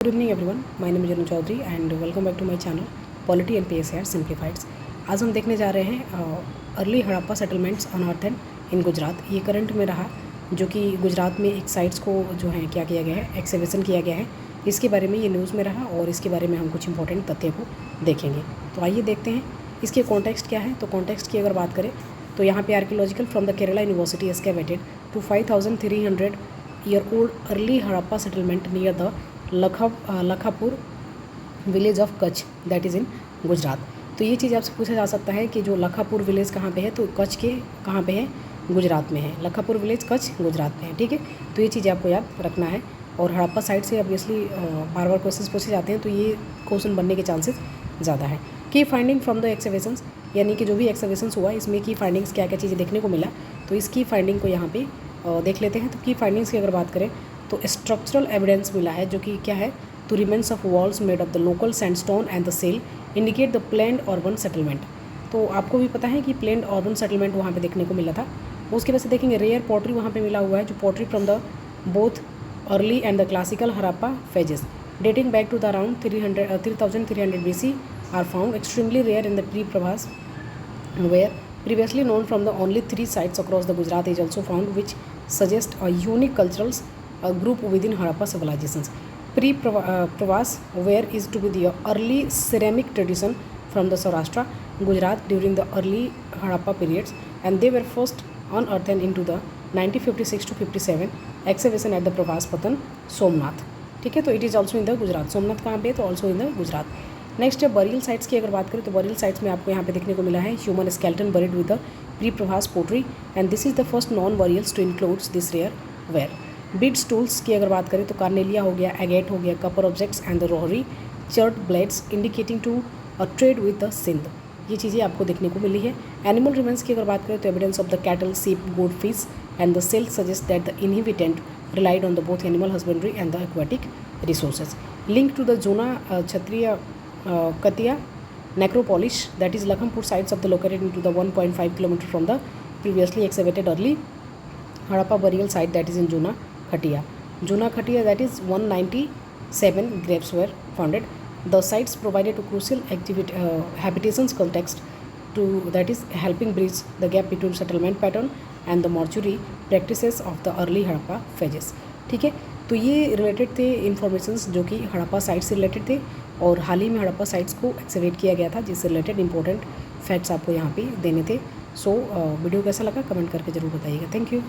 Good evening everyone, my name is Janil Chaudhary and welcome back to my channel Polity and PSAR Simplified। आज हम देखने जा रहे हैं अर्ली हड़प्पा सेटलमेंट्स अनअर्थड इन गुजरात। ये करंट में रहा जो कि गुजरात में एक साइट्स को जो है क्या किया गया है, एक्सकवेशन किया गया है। इसके बारे में ये न्यूज़ में रहा और इसके बारे में हम कुछ इंपॉर्टेंट तथ्य को देखेंगे। तो आइए देखते हैं इसके कॉन्टेक्स्ट क्या है। तो कॉन्टेक्स्ट की अगर बात करें तो यहाँ पे archaeological from the Kerala university excavated to 5300 year old early Harappa settlement near the Lakhapur village of Kutch that is in Gujarat. तो ये चीज़ आपसे पूछा जा सकता है कि जो लखापुर विलेज कहाँ पे है, तो कच्छ के कहाँ पे है, गुजरात में है। लखापुर विलेज कच्छ गुजरात में है, ठीक है। तो ये चीज़ आपको याद रखना है। और हड़प्पा साइट से ऑब्वियसली बार बार क्वेश्चन पूछे जाते हैं, तो ये क्वेश्चन बनने के चांसेस ज़्यादा है। की फाइंडिंग फ्रॉम द एक्सकवेशंस, यानी कि जो भी एक्सकवेशंस हुआ इसमें की फाइंडिंग्स क्या क्या चीज़ें देखने को मिला, तो इसकी फाइंडिंग को यहाँ पे देख लेते हैं। तो की फाइंडिंग्स की अगर बात करें तो स्ट्रक्चरल एविडेंस मिला है जो कि क्या है, to remains of walls made of the local sandstone and the cell indicate the planned urban settlement. तो आपको भी पता है कि प्लेन्ड अर्बन सेटलमेंट वहाँ पे देखने को मिला था। उसके वजह से देखेंगे रेयर पॉटरी वहाँ पे मिला हुआ है, जो pottery from the both early and the classical Harappa phases dating back to the around 3300 BC are found extremely rare in the प्री-प्रभास where previously known from the only 3 sites across the Gujarat is also found, which suggest a unique cultural group within Harappa civilizations. Pre-Pravas ware is to be the early ceramic tradition from the Saurashtra, Gujarat during the early Harappa periods, and they were first unearthed into the 1956 to 57 excavation at the Pravas Patan, Somnath. ठीक है, तो it is also in the Gujarat. Somnath कहाँ पे है, तो also in the Gujarat. Next है burial sites की अगर बात करें तो बरियल साइट्स में आपको यहाँ पे देखने को मिला है human skeleton buried with the प्री-प्रभास pottery, and this is the first non burials to includes this rare where. Beads tools की अगर बात करें तो कार्नेलिया हो गया, एगेट हो गया, copper objects and the Rohri chert blades indicating to a trade with the Sindh. ये चीज़ें आपको देखने को मिली है। एनिमल रिमेंस की अगर बात करें तो evidence of the cattle, sheep, goat, fish and the cell suggest that the inhabitant relied on the both animal husbandry and the aquatic resources. Linked to the Juna Kshatriya Katiya necropolis, that is Lakhampur sites of the located into the 1.5 km from the previously excavated early Harappa burial site that is in Juna Khatiya. Juna Khatiya, that is 197 graves were founded. The sites provided to crucial habitations context to, that is helping bridge the gap between settlement pattern and the mortuary practices of the early Harappa phases. ठीक है, तो ये related थे informations जो कि Harappa site से related थे, और हाल ही में हड़प्पा साइट्स को एक्सकवेट किया गया था, जिससे रिलेटेड इंपॉर्टेंट फैक्ट्स आपको यहाँ पे देने थे। सो वीडियो कैसा लगा कमेंट करके ज़रूर बताइएगा। Thank you.